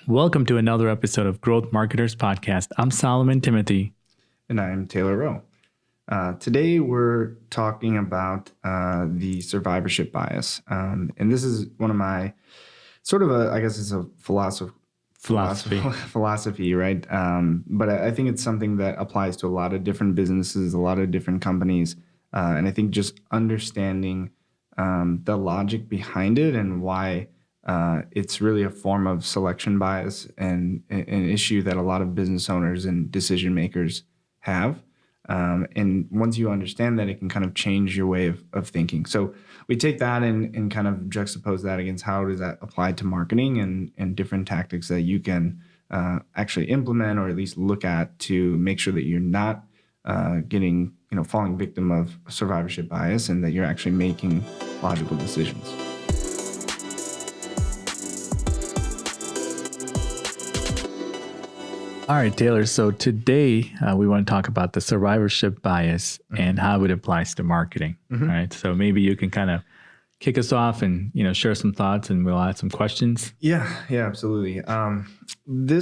Welcome to another episode of Growth Marketers Podcast. I'm Solomon Timothy. And I'm Taylor Rowe. Today we're talking about the survivorship bias. And this is one of my I guess it's a philosophy, right? But I think it's something that applies to a lot of different businesses, a lot of different companies. And I think just understanding the logic behind it and why it's really a form of selection bias and an issue that a lot of business owners and decision makers have. And once you understand that, it can kind of change your way of thinking. So we take that and kind of juxtapose that against how does that apply to marketing and different tactics that you can actually implement or at least look at to make sure that you're not falling victim of survivorship bias and that you're actually making logical decisions. All right, Taylor. So today we want to talk about the survivorship bias and how it applies to marketing. All right. So maybe you can kind of kick us off and, share some thoughts and we'll add some questions. Yeah, absolutely. The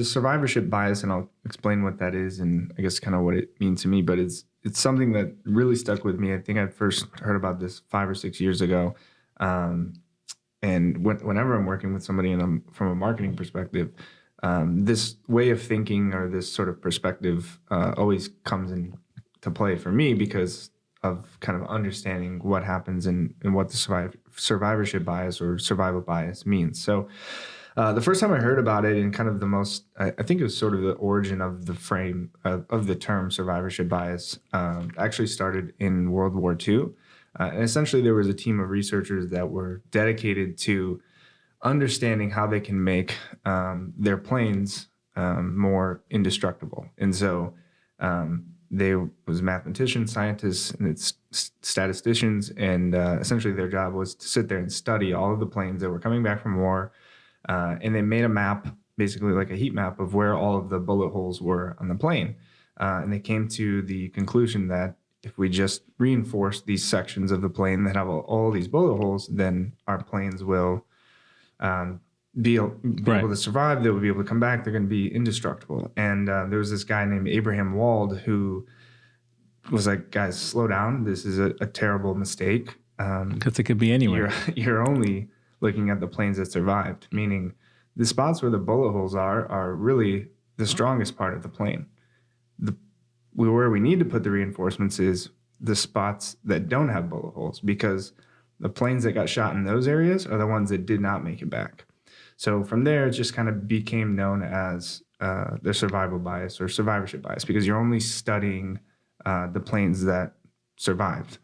survivorship bias, and I'll explain what that is and I guess kind of what it means to me, but it's something that really stuck with me. I think I first heard about this 5 or 6 years ago. And whenever I'm working with somebody from a marketing perspective, this way of thinking or this sort of perspective always comes into play for me because of kind of understanding what happens and what the survivorship bias or survival bias means. So the first time I heard about it and kind of I think it was sort of the origin of the frame of the term survivorship bias actually started in World War II. And essentially there was a team of researchers that were dedicated to understanding how they can make their planes more indestructible. And so they was mathematicians, scientists, and it's statisticians. And essentially their job was to sit there and study all of the planes that were coming back from war. And they made a map, basically like a heat map of where all of the bullet holes were on the plane. And they came to the conclusion that if we just reinforce these sections of the plane that have all these bullet holes, then our planes will be able to survive. They will be able to come back. They're going to be indestructible. And there was this guy named Abraham Wald who was like, guys, slow down. This is a terrible mistake. Because it could be anywhere. You're only looking at the planes that survived, meaning the spots where the bullet holes are really the strongest part of the plane. Where we need to put the reinforcements is the spots that don't have bullet holes, because the planes that got shot in those areas are the ones that did not make it back. So from there, it just kind of became known as the survival bias or survivorship bias, because you're only studying the planes that survived.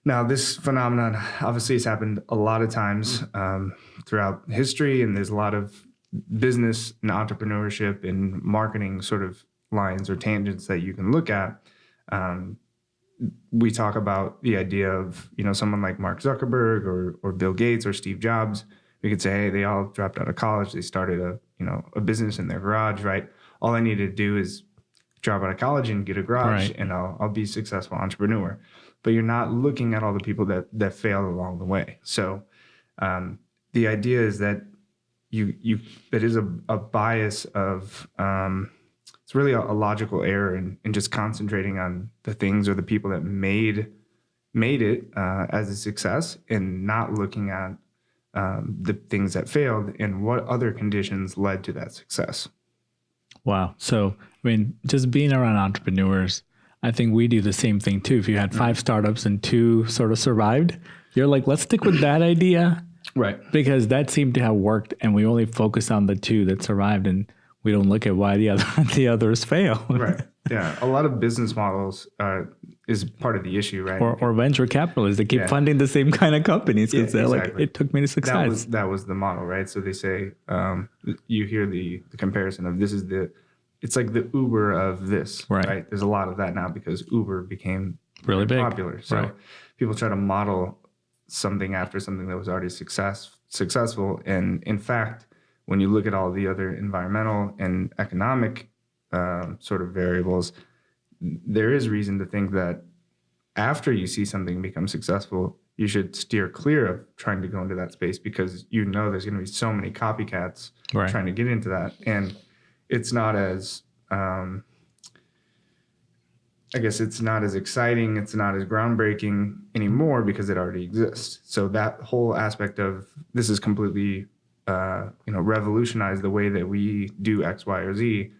Now, this phenomenon obviously has happened a lot of times throughout history, and there's a lot of business and entrepreneurship and marketing sort of lines or tangents that you can look at. We talk about the idea of, someone like Mark Zuckerberg or Bill Gates or Steve Jobs. We could say, hey, they all dropped out of college. They started a business in their garage, right? All I need to do is drop out of college and get a garage, and I'll be a successful entrepreneur. But you're not looking at all the people that failed along the way. So the idea is that it is a bias of it's really a logical error in just concentrating on the things or the people that made it as a success and not looking at the things that failed and what other conditions led to that success. Wow. So, just being around entrepreneurs, I think we do the same thing too. If you had 5 startups and 2 sort of survived, you're like, let's stick with that idea. Right. Because that seemed to have worked and we only focus on the 2 that survived and we don't look at why the others fail. Right. Yeah. A lot of business models is part of the issue, right? Or venture capitalists that keep funding the same kind of companies because they're exactly. like, it took me to success. That was the model, right? So they say, you hear the comparison of it's like the Uber of this, right? There's a lot of that now because Uber became really big, popular. So people try to model something after something that was already successful. And in fact, when you look at all the other environmental and economic sort of variables, there is reason to think that after you see something become successful, you should steer clear of trying to go into that space because you know there's going to be so many copycats trying to get into that. And it's not as, I guess it's not as exciting. It's not as groundbreaking anymore because it already exists. So that whole aspect of this is completely, revolutionized the way that we do X, Y, or Z.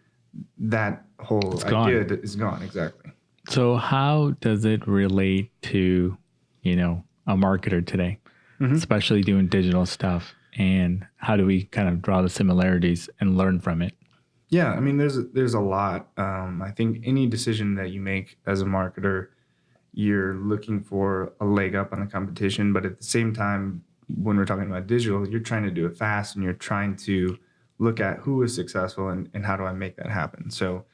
That whole idea is gone. Exactly. So how does it relate to, a marketer today, especially doing digital stuff? And how do we kind of draw the similarities and learn from it? Yeah, I mean, there's a lot. I think any decision that you make as a marketer, you're looking for a leg up on the competition. But at the same time, when we're talking about digital, you're trying to do it fast and you're trying to look at who is successful and how do I make that happen. So,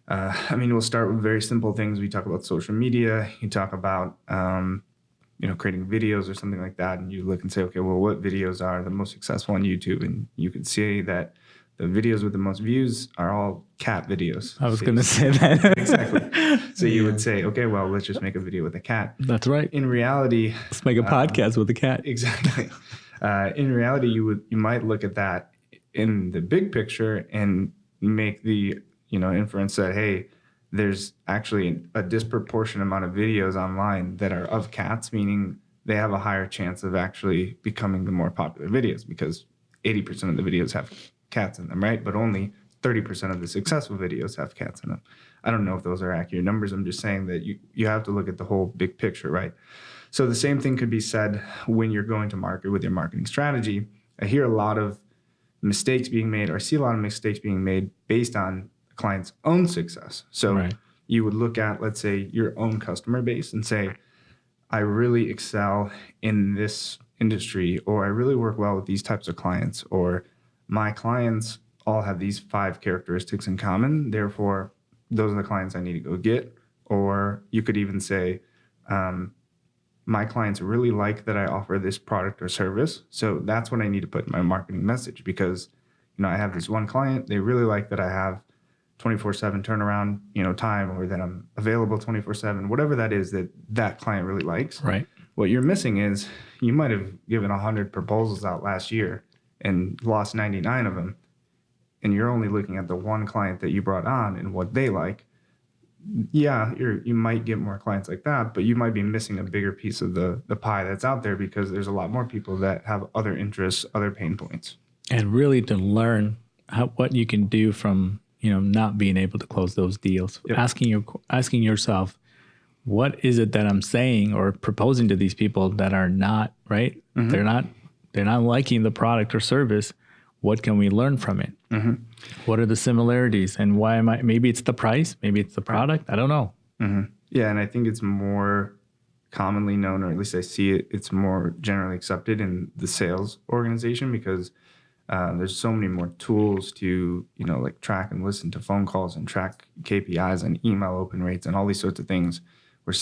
we'll start with very simple things. We talk about social media. You talk about, creating videos or something like that. And you look and say, okay, well, what videos are the most successful on YouTube? And you could say that the videos with the most views are all cat videos. I was going to say that. Exactly. So you would say, okay, well, let's just make a video with a cat. That's right. In reality, let's make a podcast with a cat. Exactly. In reality, you might look at that in the big picture and make the inference that, hey, there's actually a disproportionate amount of videos online that are of cats, meaning they have a higher chance of actually becoming the more popular videos because 80% of the videos have cats in them, right? But only 30% of the successful videos have cats in them. I don't know if those are accurate numbers. I'm just saying that you have to look at the whole big picture, right? So the same thing could be said when you're going to market with your marketing strategy. I hear a lot of mistakes being made or see a lot of mistakes being made based on the client's own success. So you would look at, let's say, your own customer base and say, I really excel in this industry, or I really work well with these types of clients, or my clients all have these 5 characteristics in common. Therefore, those are the clients I need to go get. Or you could even say, my clients really like that I offer this product or service. So that's what I need to put in my marketing message because, I have this one client. They really like that I have 24/7 turnaround, time, or that I'm available 24/7, whatever that is that client really likes. Right. What you're missing is you might have given 100 proposals out last year and lost 99 of them, and you're only looking at the one client that you brought on and what they like. Yeah, you might get more clients like that, but you might be missing a bigger piece of the pie that's out there because there's a lot more people that have other interests, other pain points. And really to learn what you can do from, not being able to close those deals. Yep. Asking yourself, what is it that I'm saying or proposing to these people that are not right? Mm-hmm. They're not liking the product or service. What can we learn from it? Mm-hmm. What are the similarities? And why maybe it's the price, maybe it's the product. I don't know. Mm-hmm. Yeah. And I think it's more commonly known, or at least I see it's more generally accepted in the sales organization because there's so many more tools to, like track and listen to phone calls and track KPIs and email open rates and all these sorts of things. Where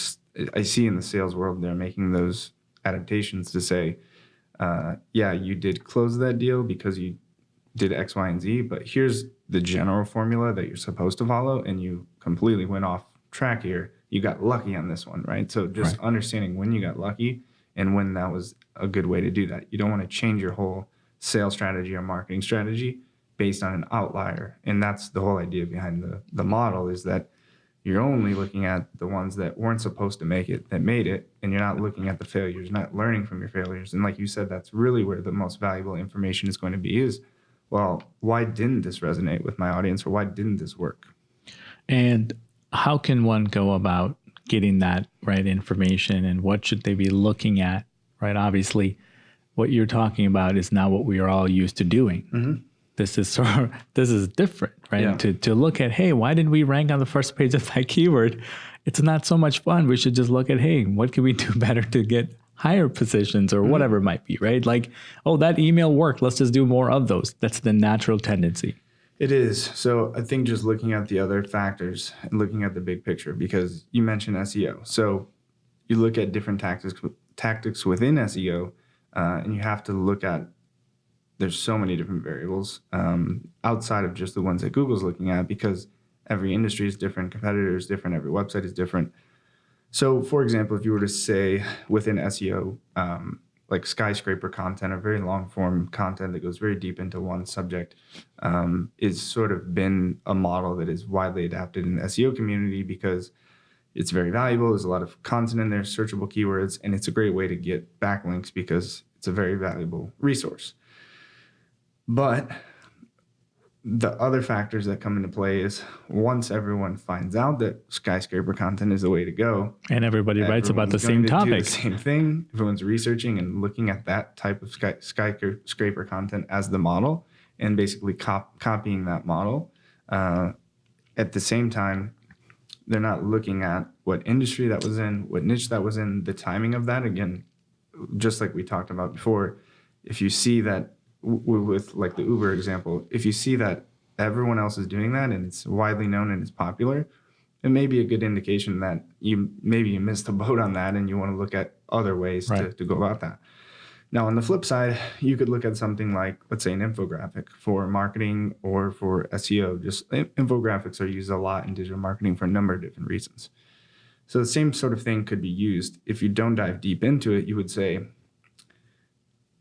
I see in the sales world, they're making those adaptations to say, you did close that deal because you did X, Y, and Z, but here's the general formula that you're supposed to follow, and you completely went off track here. You got lucky on this one, right? So just understanding when you got lucky and when that was a good way to do that. You don't want to change your whole sales strategy or marketing strategy based on an outlier. And that's the whole idea behind the model is that you're only looking at the ones that weren't supposed to make it, that made it, and you're not looking at the failures, not learning from your failures. And like you said, that's really where the most valuable information is going to be is, well, why didn't this resonate with my audience or why didn't this work? And how can one go about getting that right information and what should they be looking at, right? Obviously, what you're talking about is not what we are all used to doing. Mm-hmm. This is different, right? Yeah. To look at, hey, why didn't we rank on the first page of that keyword? It's not so much fun. We should just look at, hey, what can we do better to get higher positions or whatever it might be, right? Like, oh, that email worked. Let's just do more of those. That's the natural tendency. It is. So I think just looking at the other factors and looking at the big picture, because you mentioned SEO. So you look at different tactics within SEO, and you have to look at, there's so many different variables outside of just the ones that Google's looking at, because every industry is different, competitors different, every website is different. So, for example, if you were to say within SEO, like skyscraper content or very long form content that goes very deep into one subject, is sort of been a model that is widely adapted in the SEO community because it's very valuable. There's a lot of content in there, searchable keywords, and it's a great way to get backlinks because it's a very valuable resource. But the other factors that come into play is once everyone finds out that skyscraper content is the way to go, and everybody writes about the same topic, the same thing. Everyone's researching and looking at that type of skyscraper content as the model, and basically copying that model. At the same time, they're not looking at what industry that was in, what niche that was in, the timing of that. Again, just like we talked about before, if you see that with like the Uber example, if you see that everyone else is doing that and it's widely known and it's popular, it may be a good indication that you missed the boat on that and you want to look at other ways to go about that. Now, on the flip side, you could look at something like, let's say, an infographic for marketing or for SEO. Just infographics are used a lot in digital marketing for a number of different reasons. So the same sort of thing could be used. If you don't dive deep into it, you would say,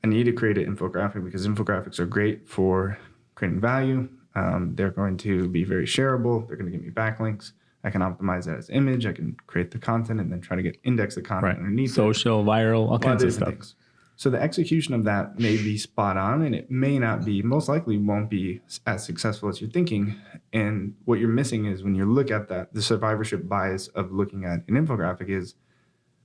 I need to create an infographic because infographics are great for creating value. They're going to be very shareable. They're going to give me backlinks. I can optimize that as image. I can create the content and then try to index the content underneath. Social, viral, all kinds of stuff. Things. So the execution of that may be spot on, and it may not be, most likely won't be as successful as you're thinking. And what you're missing is when you look at that, the survivorship bias of looking at an infographic is,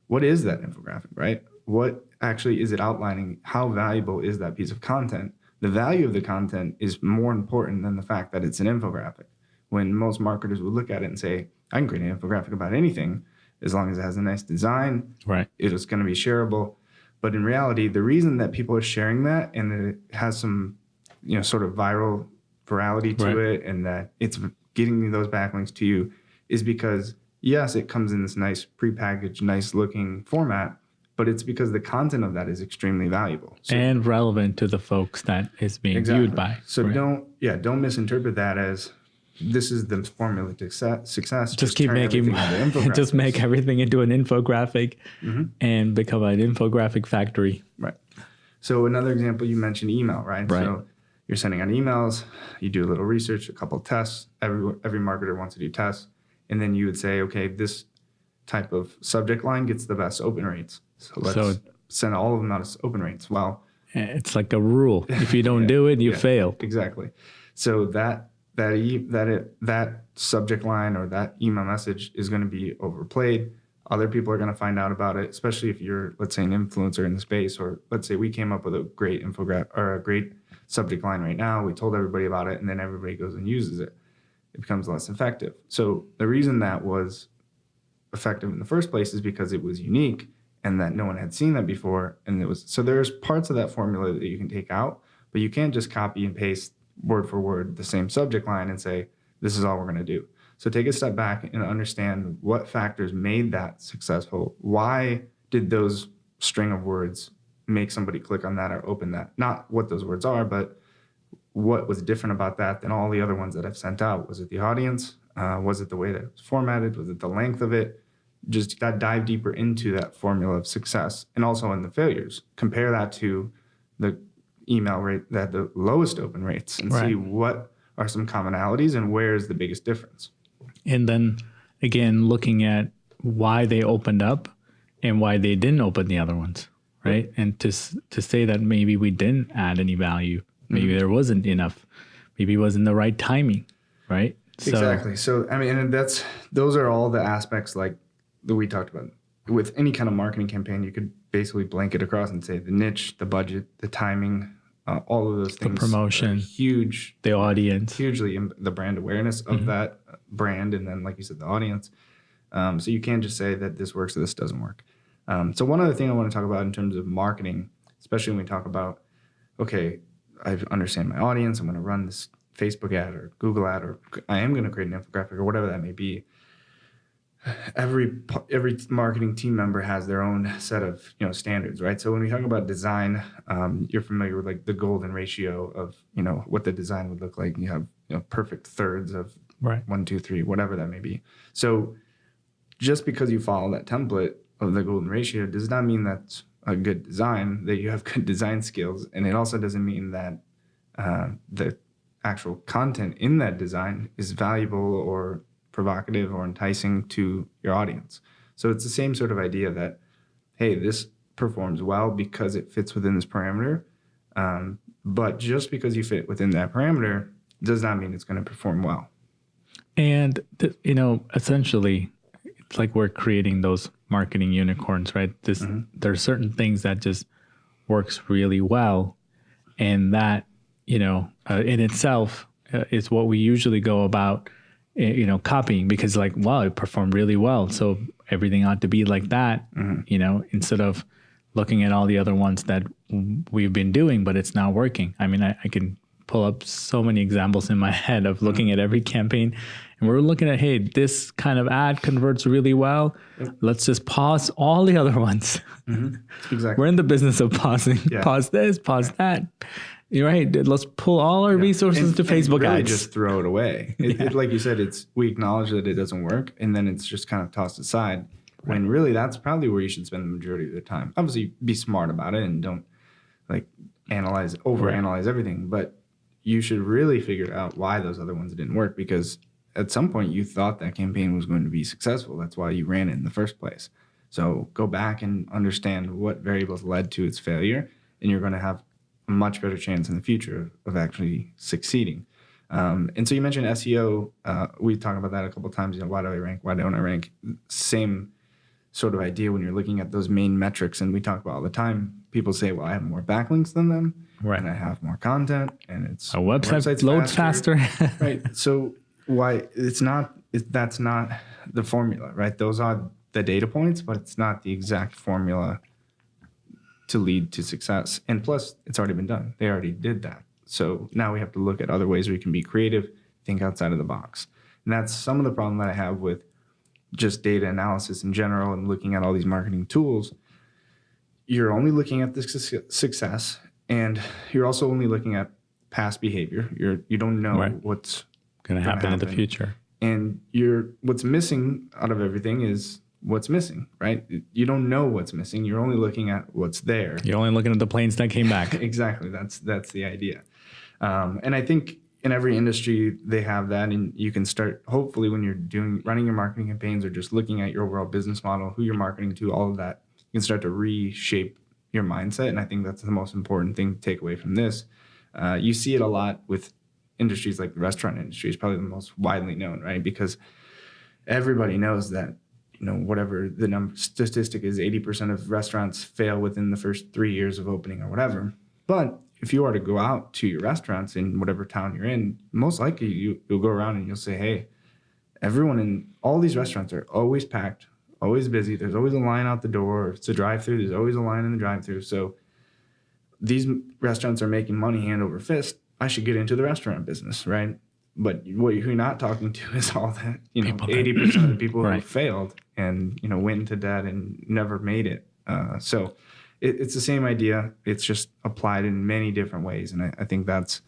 what is that infographic, right? What actually is it outlining? How valuable is that piece of content? The value of the content is more important than the fact that it's an infographic. When most marketers would look at it and say, I can create an infographic about anything as long as it has a nice design, it's going to be shareable. But in reality, the reason that people are sharing that and that it has some, sort of virality to it and that it's getting those backlinks to you is because, yes, it comes in this nice prepackaged, nice looking format, but it's because the content of that is extremely valuable. And relevant to the folks that is being viewed by. So don't misinterpret that as this is the formula to success. Just keep making, just make everything into an infographic and become an infographic factory. Right. So another example, you mentioned email, right? So you're sending out emails, you do a little research, a couple of tests. Every marketer wants to do tests. And then you would say, okay, this type of subject line gets the best open rates. So let's send all of them out as open rates. Well, it's like a rule. If you don't do it, you fail. Exactly. So that subject line or that email message is going to be overplayed. Other people are going to find out about it, especially if you're, let's say, an influencer in the space, or let's say we came up with a great infographic or a great subject line right now. We told everybody about it, and then everybody goes and uses it. It becomes less effective. So the reason that was effective in the first place is because it was unique and that no one had seen that before. And so there's parts of that formula that you can take out, but you can't just copy and paste word for word the same subject line and say, this is all we're going to do. So take a step back and understand what factors made that successful. Why did those string of words make somebody click on that or open that? Not what those words are, but what was different about that than all the other ones that I've sent out? Was it the audience? Was it the way that it was formatted? Was it the length of it? Just dive deeper into that formula of success, and also in the failures. Compare that to the email rate that the lowest open rates and see what are some commonalities and where is the biggest difference. And then again, looking at why they opened up and why they didn't open the other ones, right? And to say that maybe we didn't add any value, maybe there wasn't enough, maybe it wasn't the right timing, right? Exactly. So I mean, and those are all the aspects like that we talked about. With any kind of marketing campaign, you could basically blanket across and say the niche, the budget, the timing, all of those things. The promotion, huge, the audience, hugely the brand awareness of that brand, and then, like you said, the audience. So you can't just say that this works or this doesn't work. So one other thing I want to talk about in terms of marketing, especially when we talk about, okay, I understand my audience, I'm going to run this Facebook ad or Google ad, or I am going to create an infographic or whatever that may be. Every marketing team member has their own set of standards, right? So when we talk about design, you're familiar with like the golden ratio of what the design would look like. You have perfect thirds of 1, 2, 3, whatever that may be. So just because you follow that template of the golden ratio does not mean that's a good design, that you have good design skills. And it also doesn't mean that the actual content in that design is valuable or provocative or enticing to your audience. So it's the same sort of idea that, hey, this performs well because it fits within this parameter. But just because you fit within that parameter does not mean it's going to perform well. And, essentially, it's like we're creating those marketing unicorns, right? There are certain things that just works really well. And that, in itself is what we usually go about, copying, because like, wow, it performed really well. So everything ought to be like that, instead of looking at all the other ones that we've been doing, but it's not working. I mean, I can pull up so many examples in my head of looking at every campaign, and we're looking at, hey, this kind of ad converts really well. Let's just pause all the other ones. Exactly. We're in the business of pausing. Yeah. Pause this, pause that. You're right. Let's pull all our resources to Facebook really ads. Just throw it away. Like you said, we acknowledge that it doesn't work, and then it's just kind of tossed aside. Right. When really that's probably where you should spend the majority of the time. Obviously, be smart about it and don't like overanalyze everything. But you should really figure out why those other ones didn't work, because at some point you thought that campaign was going to be successful. That's why you ran it in the first place. So go back and understand what variables led to its failure, and you're going to have a much better chance in the future of actually succeeding. And so you mentioned SEO. We talked about that a couple of times. Why do I rank? Why don't I rank? Same sort of idea when you're looking at those main metrics. And we talk about all the time. People say, well, I have more backlinks than them, right, and I have more content, and it's a website loads faster. Right. So that's not the formula, right? Those are the data points, but it's not the exact formula to lead to success. And plus, it's already been done. They already did that. So now we have to look at other ways we can be creative, think outside of the box. And that's some of the problem that I have with just data analysis in general and looking at all these marketing tools. You're only looking at the success, and you're also only looking at past behavior. You don't know what's going to happen in the future. And what's missing out of everything is what's missing, right? You don't know what's missing. You're only looking at what's there. You're only looking at the planes that came back. Exactly. That's the idea. And I think in every industry they have that, and you can start, hopefully, when you're running your marketing campaigns or just looking at your overall business model, who you're marketing to, all of that, you can start to reshape your mindset. And I think that's the most important thing to take away from this. You see it a lot with industries like the restaurant industry is probably the most widely known, right? Because everybody knows that, whatever the statistic is, 80% of restaurants fail within the first 3 years of opening or whatever. But if you are to go out to your restaurants in whatever town you're in, most likely you'll go around and you'll say, hey, everyone in all these restaurants are always packed, always busy. There's always a line out the door. If it's a drive-through, there's always a line in the drive-through. So these restaurants are making money hand over fist. I should get into the restaurant business, right? But what you're not talking to is all that, 80% of the people who failed and, went into debt and never made it. So it's the same idea. It's just applied in many different ways. And I think that's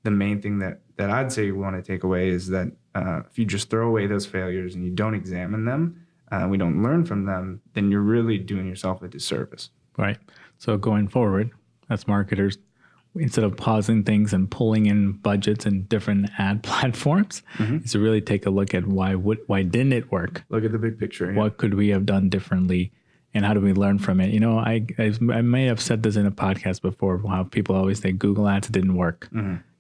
the main thing that I'd say we want to take away is that if you just throw away those failures and you don't examine them, we don't learn from them, then you're really doing yourself a disservice. Right. So going forward, as marketers, instead of pausing things and pulling in budgets and different ad platforms, is to really take a look at why didn't it work? Look at the big picture. Yeah. What could we have done differently? And how do we learn from it? I may have said this in a podcast before, how people always say Google Ads didn't work.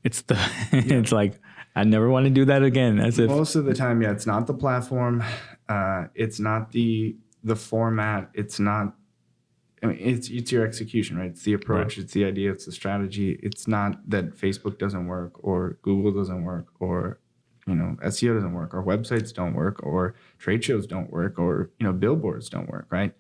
It's it's like, I never want to do that again. As if most of the time, it's not the platform. It's not the format. It's not, it's your execution, right? It's the approach. Right. It's the idea. It's the strategy. It's not that Facebook doesn't work or Google doesn't work or, SEO doesn't work or websites don't work or trade shows don't work or, billboards don't work, right?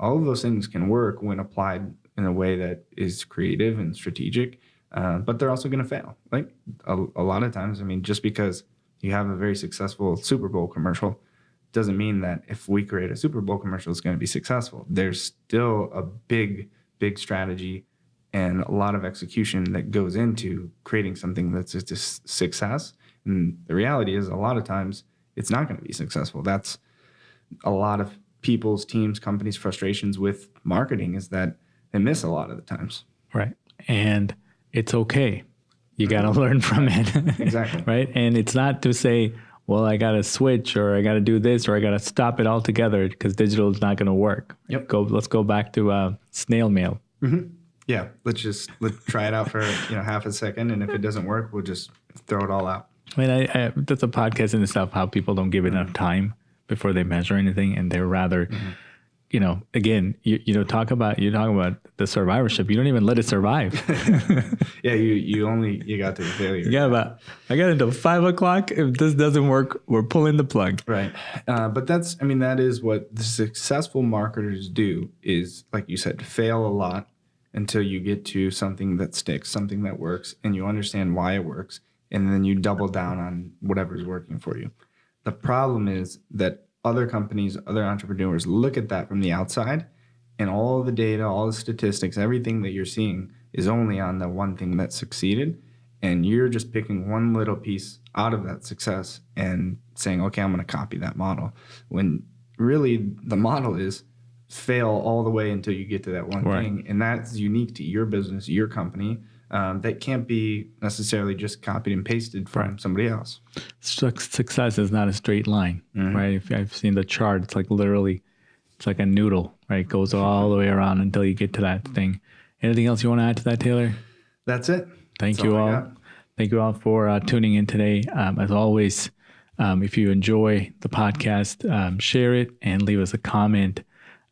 All of those things can work when applied in a way that is creative and strategic, but they're also going to fail. Like a lot of times, just because you have a very successful Super Bowl commercial doesn't mean that if we create a Super Bowl commercial, it's going to be successful. There's still a big, big strategy and a lot of execution that goes into creating something that's just a success. And the reality is a lot of times it's not going to be successful. That's a lot of people's teams, companies' frustrations with marketing is that they miss a lot of the times. Right. And it's okay. You got to learn from it. Exactly. Right. And it's not to say, well, I got to switch or I got to do this or I got to stop it altogether because digital is not going to work. Yep. Let's go back to snail mail. Yeah. Let's try it out for half a second. And if it doesn't work, we'll just throw it all out. I mean, that's a podcast in itself, how people don't give enough time before they measure anything. And they're rather, again, you talk about the survivorship. You don't even let it survive. Yeah. You got to the failure. I got until 5 o'clock. If this doesn't work, we're pulling the plug. Right. But that is what the successful marketers do is, like you said, fail a lot until you get to something that sticks, something that works, and you understand why it works. And then you double down on whatever's working for you. The problem is that other companies, other entrepreneurs look at that from the outside, and all the data, all the statistics, everything that you're seeing is only on the one thing that succeeded. And you're just picking one little piece out of that success and saying, okay, I'm going to copy that model. When really the model is fail all the way until you get to that one thing. And that's unique to your business, your company. That can't be necessarily just copied and pasted from somebody else. Success is not a straight line, right? If I've seen the chart, it's like literally, it's like a noodle, right? It goes all the way around until you get to that thing. Anything else you want to add to that, Taylor? That's it. Thank you all. Thank you all for tuning in today. As always, if you enjoy the podcast, share it and leave us a comment.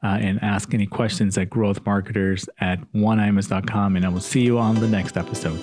And ask any questions at growthmarketers@oneims.com. And I will see you on the next episode.